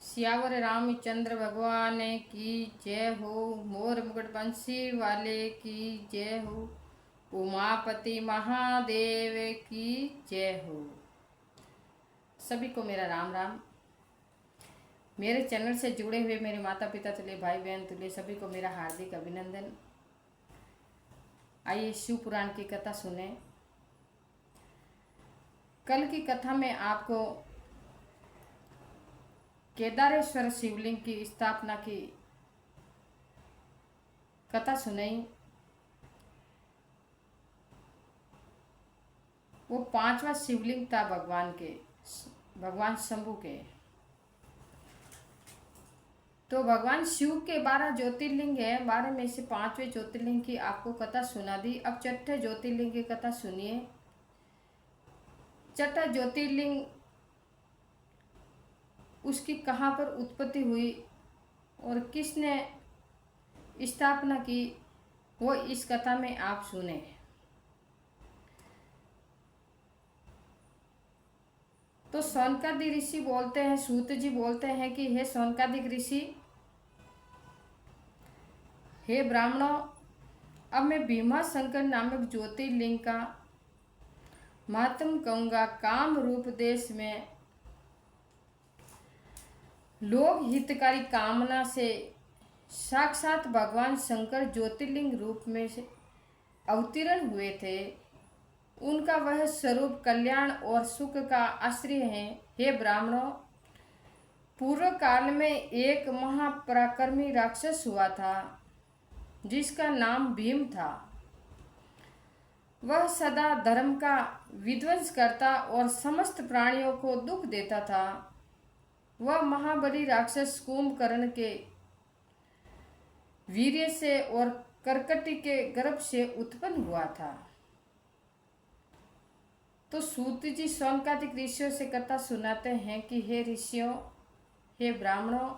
सियावर रामचंद्र भगवान की जय हो। मोर मुकुट बंसी वाले की जय हो। उमापति महादेव की जय हो। सभी को मेरा राम राम। मेरे चैनल से जुड़े हुए मेरे माता पिता तुल्य भाई बहन तुल्य सभी को मेरा हार्दिक अभिनंदन। आइए शिव पुराण की कथा सुने। कल की कथा में आपको केदारेश्वर शिवलिंग की स्थापना की कथा सुनाई। वो पांचवा शिवलिंग था भगवान शंभु के। तो भगवान शिव के 12 ज्योतिर्लिंग है, 12 में से 5वें ज्योतिर्लिंग की आपको कथा सुना दी। अब छठे ज्योतिर्लिंग की कथा सुनिए। छठा ज्योतिर्लिंग उसकी कहाँ पर उत्पत्ति हुई और किसने स्थापना की, वो इस कथा में आप सुने। तो सौनकादिक ऋषि बोलते हैं, सूत जी बोलते हैं कि हे सौनकादिक ऋषि, हे ब्राह्मणों, अब मैं भीमा शंकर नामक ज्योतिर्लिंग का महत्व कहूँगा। काम रूप देश में लोक हितकारी कामना से साक्षात भगवान शंकर ज्योतिर्लिंग रूप में से अवतीर्ण हुए थे। उनका वह स्वरूप कल्याण और सुख का आश्रय है। हे ब्राह्मणों, पूर्व काल में एक महापराक्रमी राक्षस हुआ था जिसका नाम भीम था। वह सदा धर्म का विध्वंस करता और समस्त प्राणियों को दुख देता था। वह महाबली राक्षस कुंभकर्ण के वीर्य से और कर्कटी के गर्भ से उत्पन्न हुआ था। तो सूत जी सौनकादिक ऋषियों से कथा सुनाते हैं कि हे ऋषियों, हे ब्राह्मणों,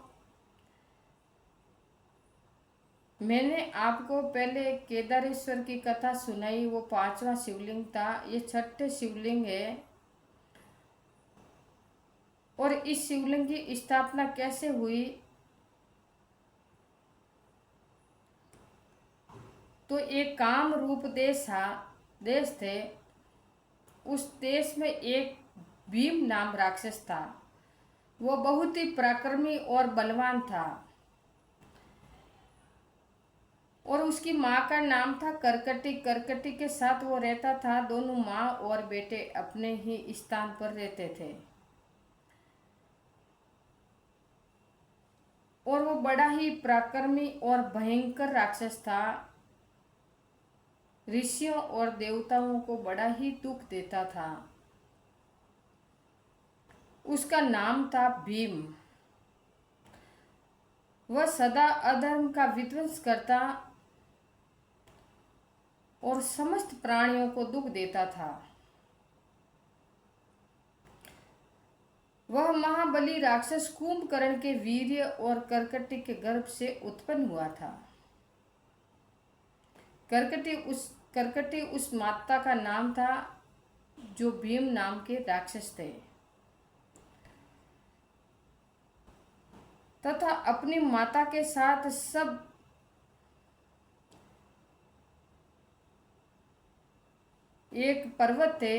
मैंने आपको पहले केदारेश्वर की कथा सुनाई। वो 5वां शिवलिंग था, ये छठे शिवलिंग है। और इस शिवलिंग की स्थापना कैसे हुई, तो एक काम रूप देश थे। उस देश में एक भीम नाम राक्षस था। वो बहुत ही पराक्रमी और बलवान था और उसकी माँ का नाम था कर्कटी। कर्कटी के साथ वो रहता था। दोनों माँ और बेटे अपने ही स्थान पर रहते थे और वो बड़ा ही पराक्रमी और भयंकर राक्षस था। ऋषियों और देवताओं को बड़ा ही दुख देता था। उसका नाम था भीम। वह सदा अधर्म का विध्वंस करता और समस्त प्राणियों को दुख देता था। वह महाबली राक्षस कुंभकर्ण के वीर्य और कर्कटी के गर्भ से उत्पन्न हुआ था। कर्कटी उस माता का नाम था जो भीम नाम के राक्षस थे, तथा अपनी माता के साथ सब एक पर्वत थे।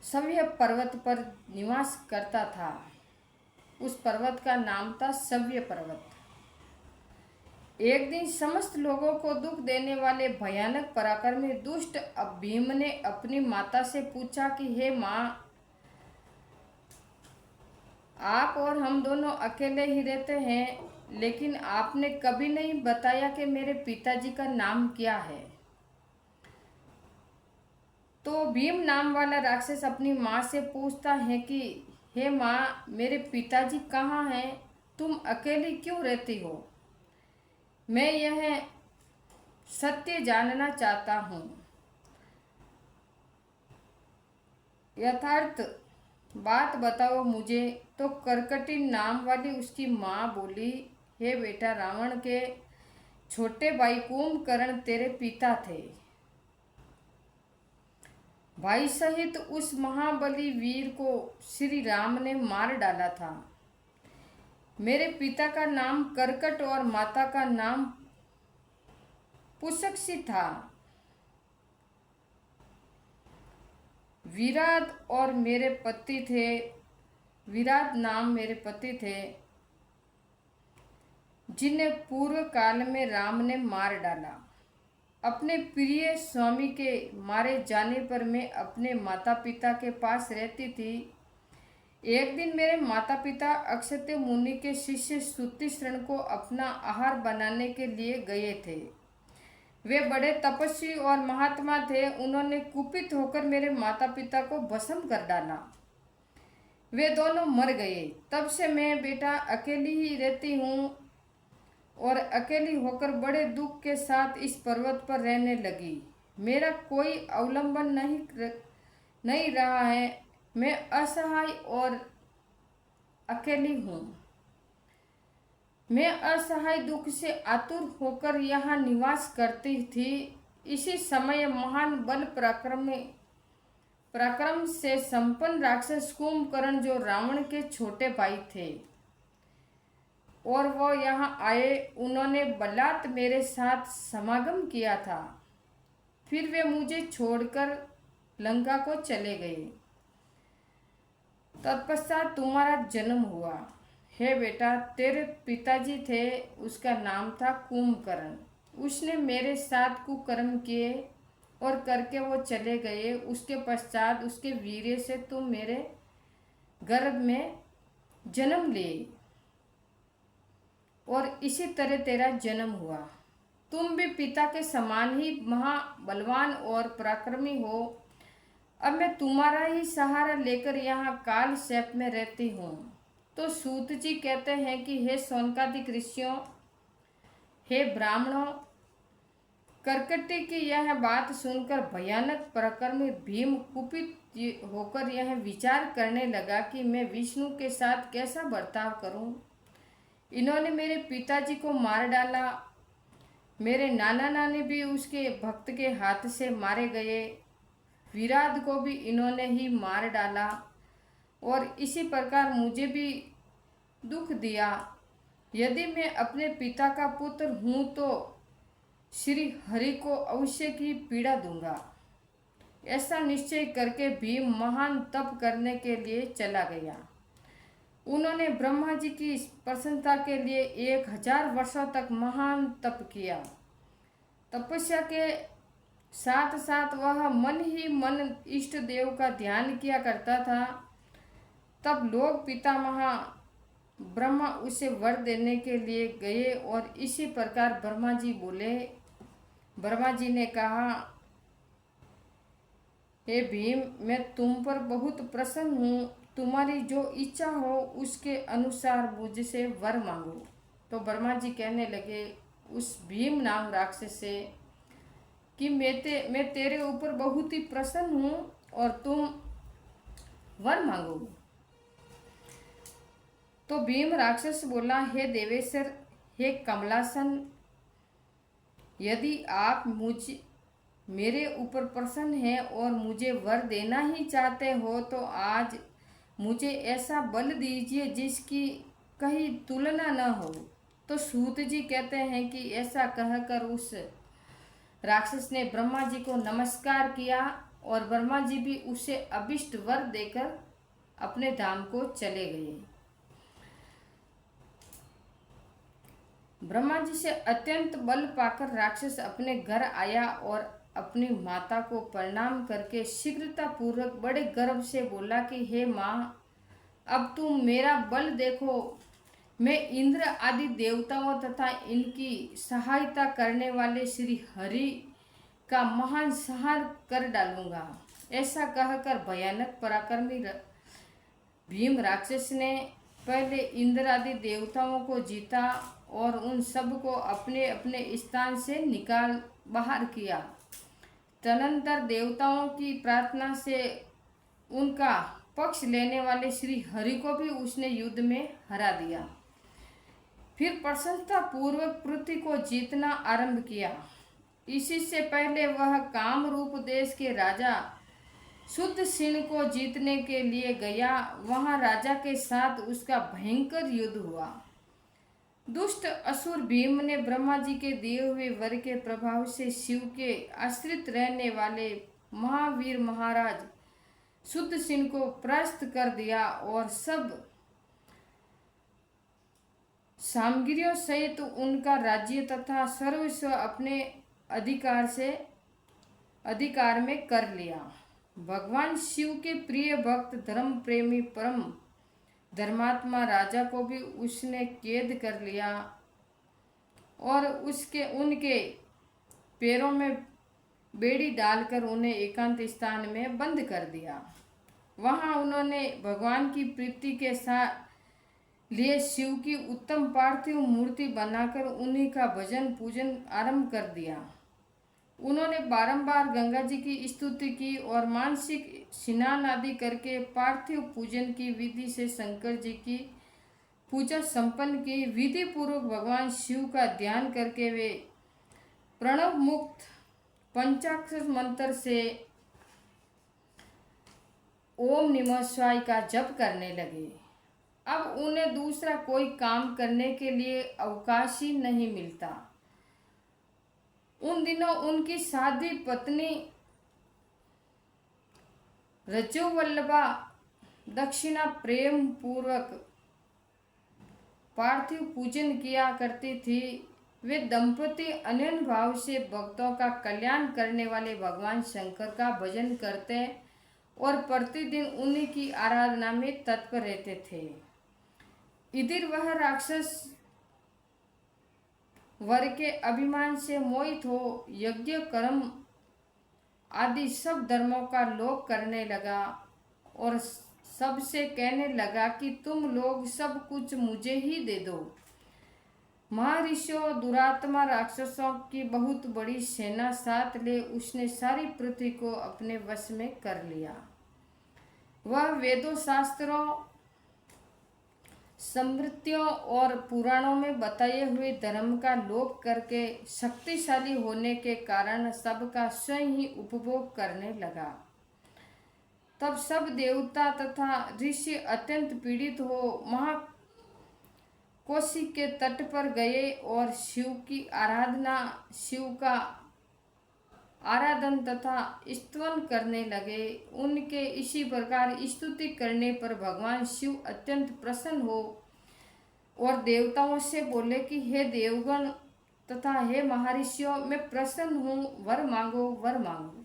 सव्य पर्वत पर निवास करता था। उस पर्वत का नाम था सव्य पर्वत। एक दिन समस्त लोगों को दुख देने वाले भयानक पराक्रमी दुष्ट भीम ने अपनी माता से पूछा कि हे माँ, आप और हम दोनों अकेले ही रहते हैं, लेकिन आपने कभी नहीं बताया कि मेरे पिताजी का नाम क्या है। तो भीम नाम वाला राक्षस अपनी माँ से पूछता है कि हे माँ, मेरे पिताजी कहाँ हैं? तुम अकेली क्यों रहती हो? मैं यह सत्य जानना चाहता हूँ। यथार्थ बात बताओ मुझे। तो कर्कटी नाम वाली उसकी माँ बोली, हे बेटा, रावण के छोटे भाई कुंभकर्ण तेरे पिता थे। भाई सहित उस महाबली वीर को श्री राम ने मार डाला था। मेरे पिता का नाम करकट और माता का नाम पुषक्षी था। विराट और मेरे पति थे, विराट नाम मेरे पति थे, जिन्हें पूर्व काल में राम ने मार डाला। अपने प्रिय स्वामी के मारे जाने पर मैं अपने माता पिता के पास रहती थी। एक दिन मेरे माता पिता अक्षत्य मुनि के शिष्य सूतिशृण को अपना आहार बनाने के लिए गए थे। वे बड़े तपस्वी और महात्मा थे। उन्होंने कुपित होकर मेरे माता पिता को भस्म कर डाला। वे दोनों मर गए। तब से मैं बेटा अकेली ही रहती हूँ और अकेली होकर बड़े दुख के साथ इस पर्वत पर रहने लगी। मेरा कोई अवलंबन नहीं रहा है। मैं असहाय और अकेली हूँ। मैं असहाय दुख से आतुर होकर यहाँ निवास करती थी। इसी समय महान बल पराक्रम से संपन्न राक्षस कुंभकर्ण, जो रावण के छोटे भाई थे, और वो यहाँ आए। उन्होंने बलात् मेरे साथ समागम किया था। फिर वे मुझे छोड़कर लंका को चले गए। तत्पश्चात तुम्हारा जन्म हुआ। हे बेटा, तेरे पिताजी थे, उसका नाम था कुंभकर्ण। उसने मेरे साथ कुकर्म किए और करके वो चले गए। उसके पश्चात उसके वीर्य से तुम मेरे गर्भ में जन्म लिए और इसी तरह तेरा जन्म हुआ। तुम भी पिता के समान ही महाबलवान और पराक्रमी हो। अब मैं तुम्हारा ही सहारा लेकर यहाँ काल शैप में रहती हूँ। तो सूत जी कहते हैं कि हे शौनकादिक ऋषियों, हे ब्राह्मणों, करकटी की यह बात सुनकर भयानक पराक्रमी भीम कुपित होकर यह विचार करने लगा कि मैं विष्णु के साथ कैसा बर्ताव करूं। इन्होंने मेरे पिताजी को मार डाला। मेरे नाना नानी भी उसके भक्त के हाथ से मारे गए। विराट को भी इन्होंने ही मार डाला और इसी प्रकार मुझे भी दुख दिया। यदि मैं अपने पिता का पुत्र हूँ तो श्री हरि को अवश्य की पीड़ा दूंगा। ऐसा निश्चय करके भीम महान तप करने के लिए चला गया। उन्होंने ब्रह्मा जी की प्रसन्नता के लिए 1000 वर्षों तक महान तप किया। तपस्या के साथ साथ वह मन ही मन इष्ट देव का ध्यान किया करता था। तब लोग पितामह ब्रह्मा उसे वर देने के लिए गए और इसी प्रकार ब्रह्मा जी बोले। ब्रह्मा जी ने कहा, हे भीम, मैं तुम पर बहुत प्रसन्न हूँ। तुम्हारी जो इच्छा हो उसके अनुसार मुझसे वर मांगो। तो ब्रह्मा जी कहने लगे उस भीम नाम राक्षस से कि मैं तेरे ऊपर बहुत ही प्रसन्न हूँ और तुम वर मांगो। तो भीम राक्षस बोला, हे देवेश्वर, हे कमलासन, यदि आप मेरे ऊपर प्रसन्न हैं और मुझे वर देना ही चाहते हो तो आज मुझे ऐसा बल दीजिए जिसकी कहीं तुलना न हो। तो सूत जी कहते हैं कि ऐसा कहकर उस राक्षस ने ब्रह्मा जी को नमस्कार किया और ब्रह्मा जी भी उसे अभिष्ट वर देकर अपने धाम को चले गए। ब्रह्मा जी से अत्यंत बल पाकर राक्षस अपने घर आया और अपनी माता को प्रणाम करके शीघ्रता पूर्वक बड़े गर्व से बोला कि हे माँ, अब तुम मेरा बल देखो। मैं इंद्र आदि देवताओं तथा इनकी सहायता करने वाले श्री हरि का महान संहार कर डालूंगा। ऐसा कहकर भयानक पराक्रमी भीम राक्षस ने पहले इंद्र आदि देवताओं को जीता और उन सब को अपने अपने स्थान से निकाल बाहर किया। तदनंतर देवताओं की प्रार्थना से उनका पक्ष लेने वाले श्री हरि को भी उसने युद्ध में हरा दिया। फिर प्रसन्नता पूर्वक पृथ्वी को जीतना आरंभ किया। इसी से पहले वह काम रूप देश के राजा शुद्ध सिंह को जीतने के लिए गया। वहां राजा के साथ उसका भयंकर युद्ध हुआ। दुष्ट असुर भीम ने ब्रह्मा जी के दिए हुए वर के प्रभाव से शिव के आश्रित रहने वाले महावीर महाराज शुद्ध सिंह को परास्त कर दिया और सब सामग्रियों सहित उनका राज्य तथा सर्वस्व अपने अधिकार में कर लिया। भगवान शिव के प्रिय भक्त धर्म प्रेमी परम धर्मात्मा राजा को भी उसने कैद कर लिया और उनके पैरों में बेड़ी डालकर उन्हें एकांत स्थान में बंद कर दिया। वहां उन्होंने भगवान की प्रीति के साथ लिए शिव की उत्तम पार्थिव मूर्ति बनाकर उन्हीं का भजन पूजन आरंभ कर दिया। उन्होंने बारंबार गंगा जी की स्तुति की और मानसिक स्नान आदि करके पार्थिव पूजन की विधि से शंकर जी की पूजा संपन्न की। विधि पूर्वक भगवान शिव का ध्यान करके वे प्रणव मुक्त पंचाक्षर मंत्र से ओम नमः शिवाय का जप करने लगे। अब उन्हें दूसरा कोई काम करने के लिए अवकाश ही नहीं मिलता। उन दिनों उनकी साध्वी पत्नी रजोवल्लभा दक्षिणा प्रेम पूर्वक पार्थिव पूजन किया करती थी। वे दंपति अनन्य भाव से भक्तों का कल्याण करने वाले भगवान शंकर का भजन करते और प्रतिदिन उन्हीं की आराधना में तत्पर रहते थे। इधर वह राक्षस वर के अभिमान से मोहित हो यज्ञ कर्म आदि सब धर्मों का लोप करने लगा और सबसे कहने लगा कि तुम लोग सब कुछ मुझे ही दे दो। महर्षियों दुरात्मा राक्षसों की बहुत बड़ी सेना साथ ले उसने सारी पृथ्वी को अपने वश में कर लिया। वह वेदों शास्त्रों स्मृतियों और पुराणों में बताए हुए धर्म का लोप करके शक्तिशाली होने के कारण सबका स्वयं ही उपभोग करने लगा। तब सब देवता तथा ऋषि अत्यंत पीड़ित हो महाकोशी के तट पर गए और शिव का आराधन तथा स्तवन करने लगे। उनके इसी प्रकार स्तुति करने पर भगवान शिव अत्यंत प्रसन्न हो और देवताओं से बोले कि हे देवगण तथा हे महर्षियों, मैं प्रसन्न हूँ, वर मांगो वर मांगो,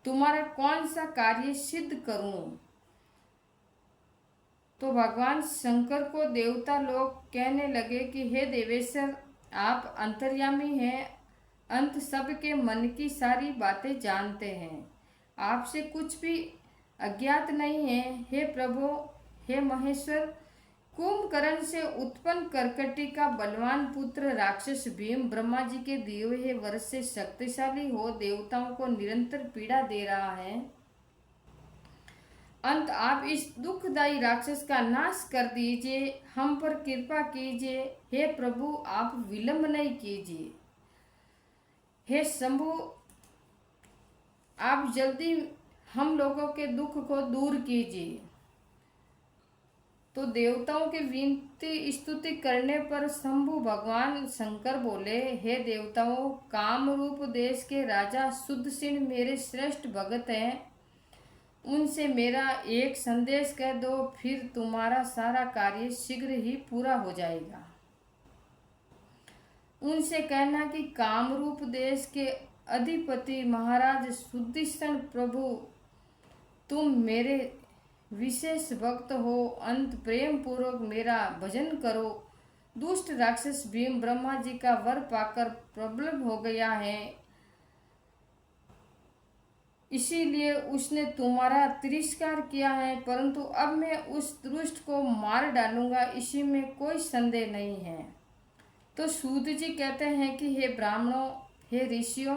तुम्हारा कौन सा कार्य सिद्ध करूं। तो भगवान शंकर को देवता लोग कहने लगे कि हे देवेश्वर, आप अंतर्यामी हैं, अंत सबके मन की सारी बातें जानते हैं, आपसे कुछ भी अज्ञात नहीं है। हे प्रभु, हे महेश्वर, कुंभकर्ण से उत्पन्न करकटी का बलवान पुत्र राक्षस भीम ब्रह्मा जी के दिए हुए वर से शक्तिशाली हो देवताओं को निरंतर पीड़ा दे रहा है। अंत आप इस दुखदायी राक्षस का नाश कर दीजिए, हम पर कृपा कीजिए। हे प्रभु, आप विलंब नहीं कीजिए। हे शंभु, आप जल्दी हम लोगों के दुख को दूर कीजिए। तो देवताओं की विनती स्तुति करने पर शंभु भगवान शंकर बोले, हे देवताओं, काम रूप देश के राजा शुद्ध सिंह मेरे श्रेष्ठ भगत हैं, उनसे मेरा एक संदेश कह दो, फिर तुम्हारा सारा कार्य शीघ्र ही पूरा हो जाएगा। उनसे कहना कि कामरूप देश के अधिपति महाराज शुद्धिष्ण प्रभु, तुम मेरे विशेष भक्त हो, अंत प्रेम पूर्वक मेरा भजन करो। दुष्ट राक्षस भीम ब्रह्मा जी का वर पाकर प्रबल हो गया है, इसीलिए उसने तुम्हारा तिरस्कार किया है, परंतु अब मैं उस दुष्ट को मार डालूंगा, इसी में कोई संदेह नहीं है। तो सूत जी कहते हैं कि हे ब्राह्मणों, हे ऋषियों,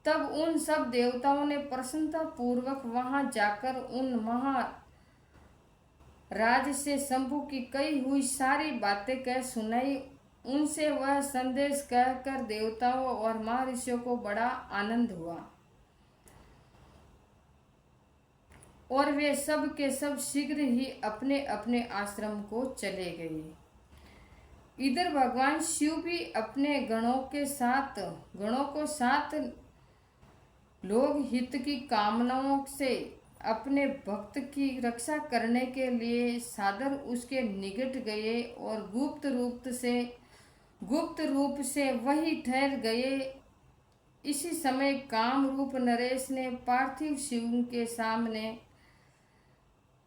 तब उन सब देवताओं ने प्रसन्नता पूर्वक वहां जाकर उन महाराज से शंभु की कही हुई सारी बातें कह सुनाई। उनसे वह संदेश कहकर देवताओं और महर्षियों को बड़ा आनंद हुआ। और वे सब के सब शीघ्र ही अपने अपने आश्रम को चले गए। इधर भगवान शिव भी अपने गणों को साथ लोग हित की कामनाओं से अपने भक्त की रक्षा करने के लिए सादर उसके निकट गए और गुप्त रूप से वही ठहर गए। इसी समय काम रूप नरेश ने पार्थिव शिव के सामने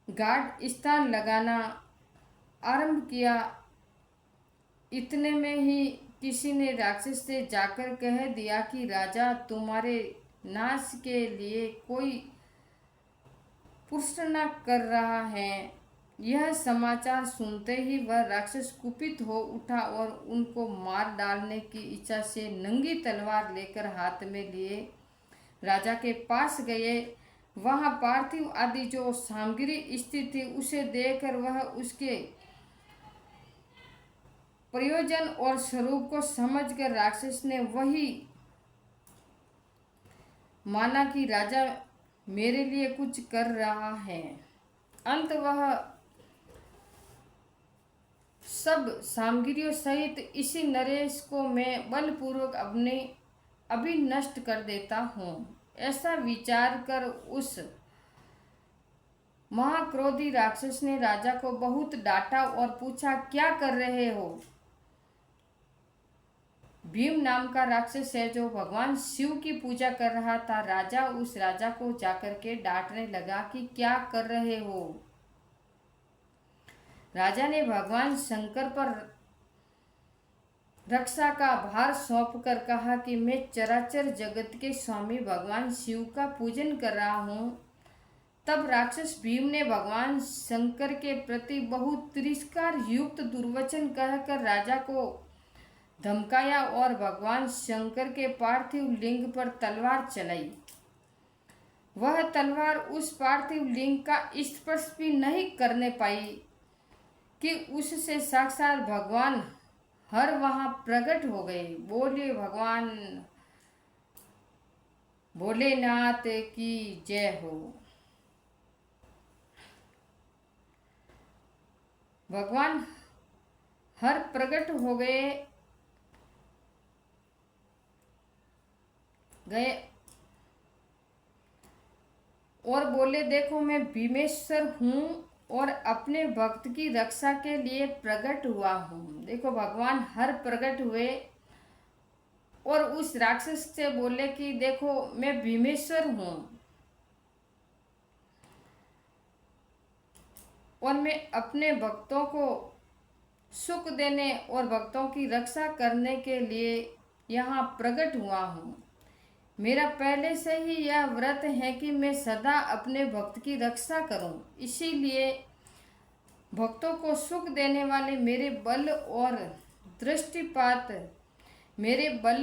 गाढ़ स्थान लगाना आरंभ किया। इतने में ही किसी ने राक्षस से जाकर कह दिया कि राजा तुम्हारे नाश के लिए कोई पुष्टना कर रहा है। यह समाचार सुनते ही वह राक्षस कुपित हो उठा और उनको मार डालने की इच्छा से नंगी तलवार लेकर हाथ में लिए राजा के पास गए। वहां पार्थिव आदि जो सामग्री स्थित थी उसे देखकर वह उसके प्रयोजन और स्वरूप को समझकर राक्षस ने वही माना कि राजा मेरे लिए कुछ कर रहा है। अंत वह सब सामग्रियों सहित इसी नरेश को मैं बलपूर्वक अभी नष्ट कर देता हूँ। ऐसा विचार कर उस महाक्रोधी राक्षस ने राजा को बहुत डांटा और पूछा, क्या कर रहे हो? भीम नाम का राक्षस है जो भगवान शिव की पूजा कर रहा था। राजा उस राजा को जाकर के डांटने लगा कि क्या कर रहे हो। राजा ने भगवान शंकर पर रक्षा का भार सौंपकर कहा कि मैं चराचर जगत के स्वामी भगवान शिव का पूजन कर रहा हूँ। तब राक्षस भीम ने भगवान शंकर के प्रति बहुत तिरस्कार युक्त दुर्वचन कहकर राजा को धमकाया और भगवान शंकर के पार्थिव लिंग पर तलवार चलाई। वह तलवार उस पार्थिव लिंग का स्पर्श भी नहीं करने पाई कि उससे साक्षात भगवान हर वहां प्रकट हो गए। बोले भगवान भोलेनाथ की जय हो। भगवान हर प्रकट हो गए और बोले, देखो मैं भीमेश्वर हूँ और अपने भक्त की रक्षा के लिए प्रकट हुआ हूँ। देखो भगवान हर प्रकट हुए और उस राक्षस से बोले कि देखो मैं भीमेश्वर हूँ और मैं अपने भक्तों को सुख देने और भक्तों की रक्षा करने के लिए यहाँ प्रकट हुआ हूँ। मेरा पहले से ही यह व्रत है कि मैं सदा अपने भक्त की रक्षा करूं। इसीलिए भक्तों को सुख देने वाले मेरे बल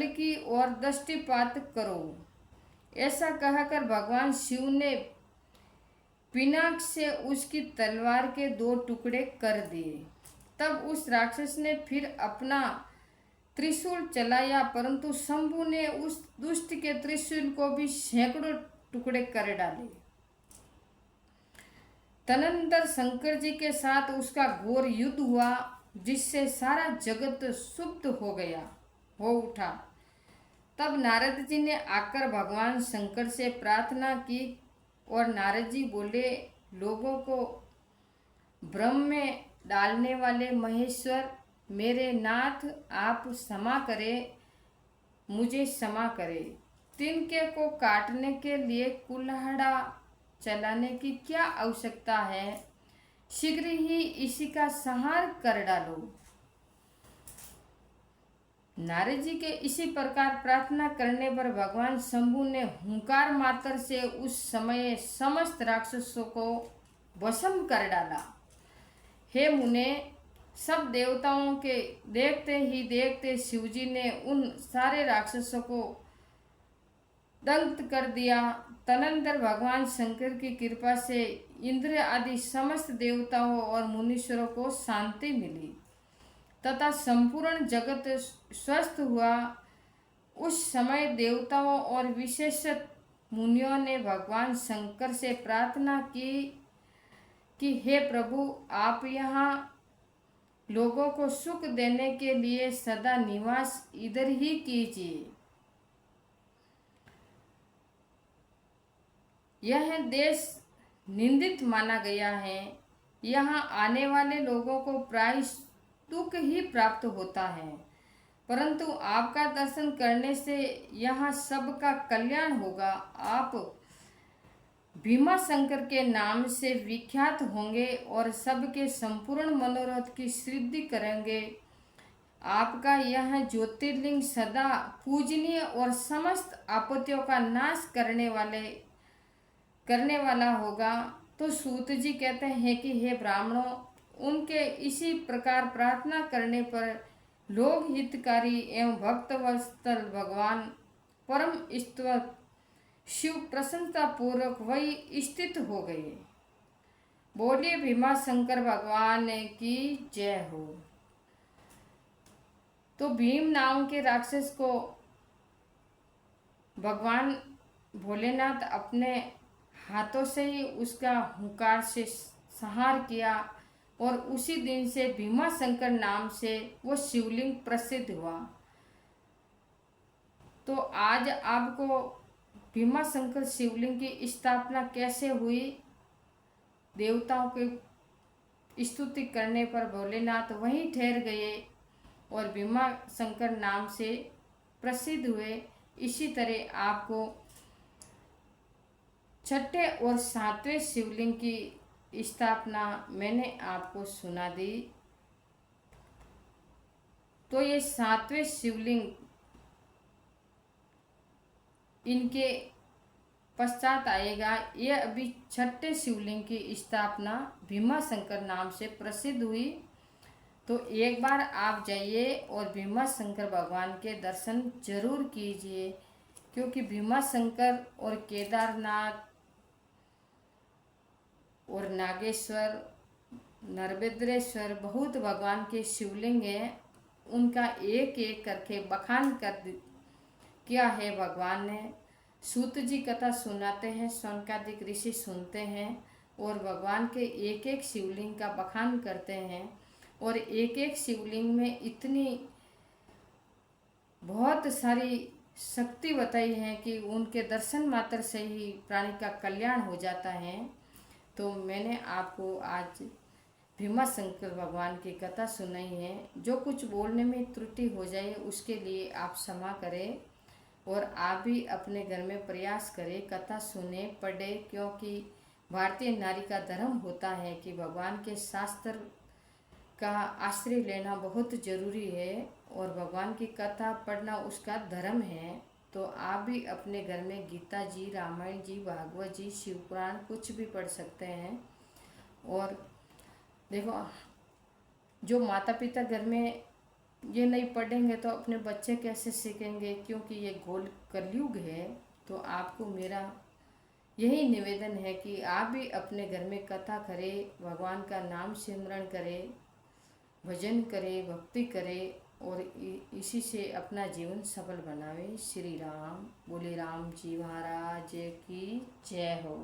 की ओर दृष्टिपात करो। ऐसा कहकर भगवान शिव ने पिनाक से उसकी तलवार के 2 टुकड़े कर दिए। तब उस राक्षस ने फिर अपना त्रिशूल चलाया, परंतु शंभु ने उस दुष्ट के त्रिशूल को भी सैकड़ों टुकड़े कर डाले। तदनंतर शंकर जी के साथ उसका घोर युद्ध हुआ, जिससे सारा जगत सुप्त हो उठा। तब नारद जी ने आकर भगवान शंकर से प्रार्थना की और नारद जी बोले, लोगों को भ्रम में डालने वाले महेश्वर मेरे नाथ, आप क्षमा करें, मुझे क्षमा करें। तिनके को काटने के लिए कुल्हाड़ा चलाने की क्या आवश्यकता है? शीघ्र ही इसी का संहार कर डालो। नारद जी के इसी प्रकार प्रार्थना करने पर भगवान शंभु ने हुंकार मात्र से उस समय समस्त राक्षसों को भस्म कर डाला। हे मुने, सब देवताओं के देखते ही देखते शिवजी ने उन सारे राक्षसों को दंत कर दिया। तदनंतर भगवान शंकर की कृपा से इंद्र आदि समस्त देवताओं और मुनीश्वरों को शांति मिली तथा संपूर्ण जगत स्वस्थ हुआ। उस समय देवताओं और विशेषत मुनियों ने भगवान शंकर से प्रार्थना की कि हे प्रभु, आप यहाँ लोगों को सुख देने के लिए सदा निवास इधर ही कीजिए। यह देश निंदित माना गया है। यहाँ आने वाले लोगों को प्राय दुख ही प्राप्त होता है, परंतु आपका दर्शन करने से यहाँ सबका कल्याण होगा। आप भीमा शंकर के नाम से विख्यात होंगे और सबके संपूर्ण मनोरथ की सिद्धि करेंगे। आपका यह ज्योतिर्लिंग सदा पूजनीय और समस्त आपत्तियों का नाश करने वाला होगा। तो सूत जी कहते हैं कि हे ब्राह्मणों, उनके इसी प्रकार प्रार्थना करने पर लोक हितकारी एवं भक्त वत्सल भगवान परम ईश्वर शिव प्रसन्नता पूर्वक वही स्थित हो गए। बोलिए भीमा शंकर भगवान की जय हो। तो भीम नाम के राक्षस को भगवान भोलेनाथ अपने हाथों से ही उसका हुंकार से संहार किया और उसी दिन से भीमा शंकर नाम से वो शिवलिंग प्रसिद्ध हुआ। तो आज आपको भीमा शंकर शिवलिंग की स्थापना कैसे हुई, देवताओं की स्तुति करने पर भोलेनाथ वहीं ठहर गए और भीमा शंकर नाम से प्रसिद्ध हुए। इसी तरह आपको छठे और सातवें शिवलिंग की स्थापना मैंने आपको सुना दी। तो ये सातवें शिवलिंग इनके पश्चात आएगा। ये अभी छठे शिवलिंग की स्थापना भीमा शंकर नाम से प्रसिद्ध हुई। तो एक बार आप जाइए और भीमा शंकर भगवान के दर्शन जरूर कीजिए, क्योंकि भीमा शंकर और केदारनाथ और नागेश्वर, नरभद्रेश्वर बहुत भगवान के शिवलिंग हैं। उनका एक एक करके बखान किया है भगवान ने। सूत जी कथा सुनाते हैं, शौनकादिक ऋषि सुनते हैं और भगवान के एक एक शिवलिंग का बखान करते हैं। और एक एक शिवलिंग में इतनी बहुत सारी शक्ति बताई है कि उनके दर्शन मात्र से ही प्राणी का कल्याण हो जाता है। तो मैंने आपको आज भीमा शंकर भगवान की कथा सुनाई है। जो कुछ बोलने में त्रुटि हो जाए उसके लिए आप क्षमा करें और आप भी अपने घर में प्रयास करें, कथा सुने पढ़े, क्योंकि भारतीय नारी का धर्म होता है कि भगवान के शास्त्र का आश्रय लेना बहुत जरूरी है और भगवान की कथा पढ़ना उसका धर्म है। तो आप भी अपने घर में गीता जी, रामायण जी, भागवत जी, शिव पुराण कुछ भी पढ़ सकते हैं। और देखो, जो माता पिता घर में ये नहीं पढ़ेंगे तो अपने बच्चे कैसे सीखेंगे, क्योंकि ये गोल कलयुग है। तो आपको मेरा यही निवेदन है कि आप भी अपने घर में कथा करें, भगवान का नाम सिमरण करें, भजन करें, भक्ति करें और इसी से अपना जीवन सफल बनावे। श्री राम। बोले राम जी महाराज की जय हो।